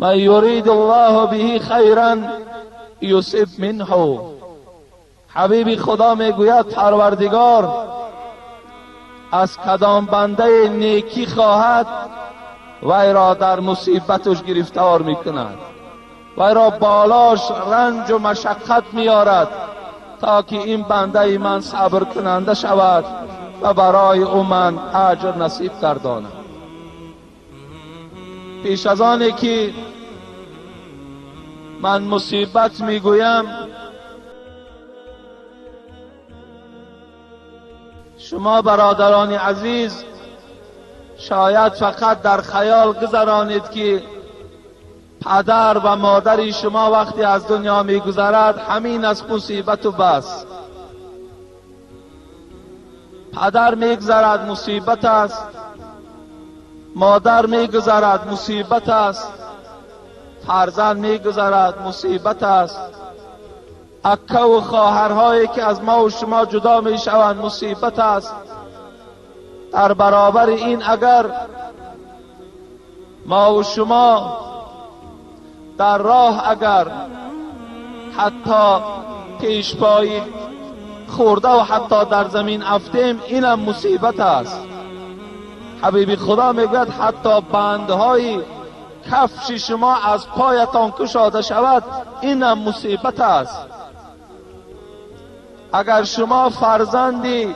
من یرید الله به خیرا یصب منه. حبیب خدا میگوید پروردگار از کدام بنده نیکی خواهد وی را در مصیبتش گرفتار میکند، وی را بالاش رنج و مشقت میارد تا که این بنده من صبر کننده شود و برای او من اجر نصیب گرداند. پیش از آنی که من مصیبت میگویم، شما برادران عزیز شاید فقط در خیال گذرانید که پدر و مادر شما وقتی از دنیا میگذرد همین از مصیبت و بس. پدر میگذرد مصیبت است، مادر میگذرد مصیبت است، فرزند میگذرد مصیبت است، اکه و خواهرهایی که از ما و شما جدا میشوند مصیبت است. در برابر این اگر ما و شما در راه اگر حتی پیشپایی خورده و حتی در زمین افتیم، اینم مصیبت است. حبیب خدا میگوید حتی بندهای کفش شما از پایتان کشاده شود اینم مصیبت است. اگر شما فرزندی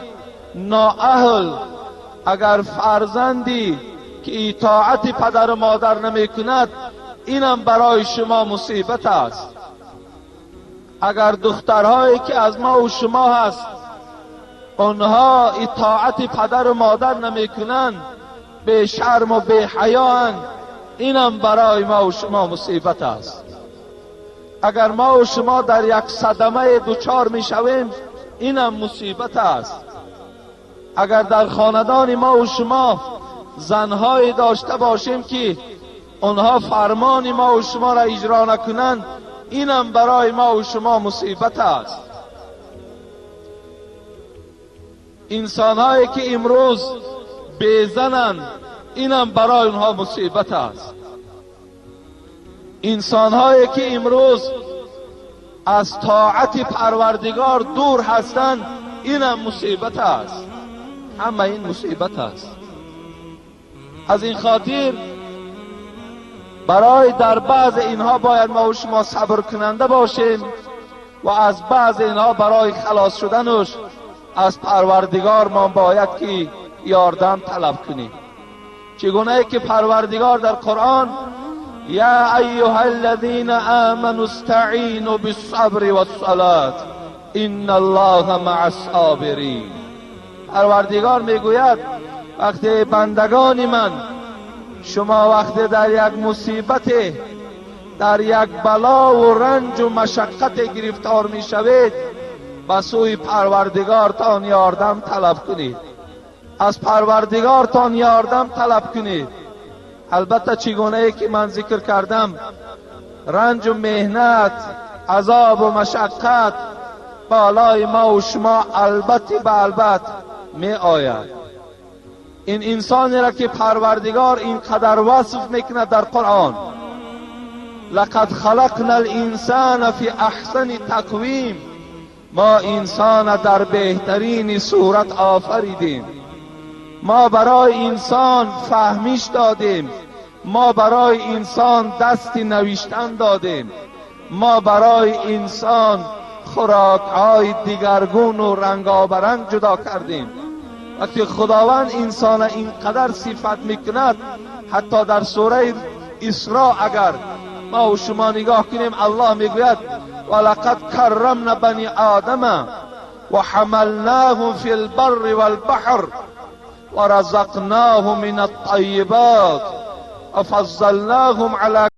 نااهل، اگر فرزندی که اطاعت پدر و مادر نمی کند، اینم برای شما مصیبت است. اگر دخترهایی که از ما و شما هست آنها اطاعت پدر و مادر نمی کنند، به شرم و به حیااند، اینم برای ما و شما مصیبت است. اگر ما و شما در یک صدمه دوچار می شویم، اینم مصیبت است. اگر در خاندان ما و شما زنهایی داشته باشیم که آنها فرمان ما و شما را اجرا نکنند، اینم برای ما و شما مصیبت است. انسانهایی که امروز بیزنند، اینم برای اونها مصیبت است. انسانهایی که امروز از طاعت پروردگار دور هستند، اینم مصیبت است. همه این مصیبت است. از این خاطر برای در بعض اینها باید ما و شما صبر کننده باشیم و از بعض اینها برای خلاص شدنش از پروردگار ما باید که یاردم طلب کنیم. چگونه که پروردگار در قرآن یا ایها الذین آمنوا استعینوا بالصبر والصلاة ان الله مع الصابرین. پروردگار میگوید وقتی بندگان من شما وقتی در یک مصیبت، در یک بلا و رنج و مشقت گرفتار می شوید، به سوی پروردگارتان یاردم طلب کنید، از پروردگارتان یاردم طلب کنید. البته چگونه که من ذکر کردم، رنج و مهنت، عذاب و مشقت بالای ما و شما البته به البت می آید. این انسانی را که پروردگار اینقدر وصف میکند در قرآن، لقد خلقنا الانسان فی احسن تقویم، ما انسان در بهترین صورت آفریدیم. ما برای انسان فهمیش دادیم، ما برای انسان دست نوشتن دادیم، ما برای انسان خوراک‌های دیگرگون و رنگارنگ جدا کردیم. وقتی خداوند انسان اینقدر صفت میکند، حتی در سوره اسراء اگر ما و شما نگاه کنیم، الله میگوید ولقد کرمنا بنی آدم و حملناهم فی البر والبحر و رزقناهم من الطیبات و فضلناهم علی